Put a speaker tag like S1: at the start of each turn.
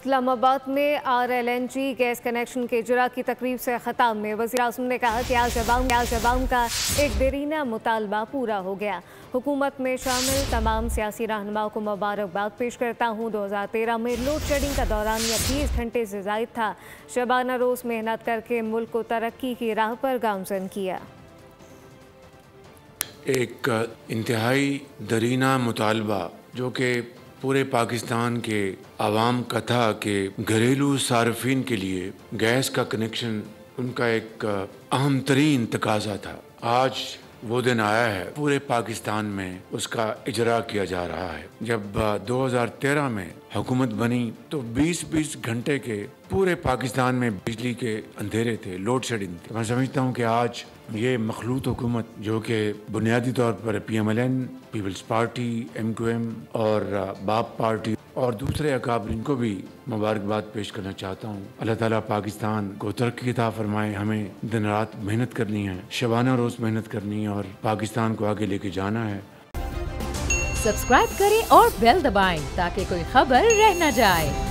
S1: اسلام آباد میں RLNG gas connection کے اجرا کی تقریب سے خطاب میں وزیر اعظم نے کہا کہ آج عوام کا ایک دیرینہ مطالبہ پورا ہو گیا۔ حکومت میں شامل تمام سیاسی رہنماؤں کو مبارکباد پیش کرتا ہوں۔ 2013 میں لوڈ شیڈنگ کا دورانیہ 20 گھنٹے سے زائد تھا۔ شبانہ روز محنت کر کے ملک کو ترقی کی راہ پر گامزن کیا۔
S2: ایک انتہائی دیرینہ مطالبہ جو کہ پورے پاکستان کے عوام کا تھا کہ گھریلو صارفین کے لیے گیس کا کنیکشن ان کا ایک اہم ترین تقاضا تھا۔ آج وہ دن آیا ہے، پورے پاکستان میں اس کا اجرا کیا جا رہا ہے۔ جب 2013 میں حکومت بنی تو 20 گھنٹے کے پورے پاکستان میں بجلی کے اندھیرے تھے، لوڈ شیڈنگ تھی۔ میں سمجھتا ہوں کہ آج یہ مخلوط حکومت جو کہ بنیادی طور پر PMLN، پیپلز پارٹی، MQM اور باپ پارٹی اور دوسرے اکابرین کو بھی مبارکباد پیش کرنا چاہتا ہوں۔ اللہ تعالیٰ پاکستان کو ترقی عطا فرمائے۔ ہمیں دن رات محنت کرنی ہے، شبانہ روز محنت کرنی ہے اور پاکستان کو آگے لے کے جانا ہے۔
S3: سبسکرائب کریں اور بیل دبائیں تاکہ کوئی خبر رہ نہ جائے۔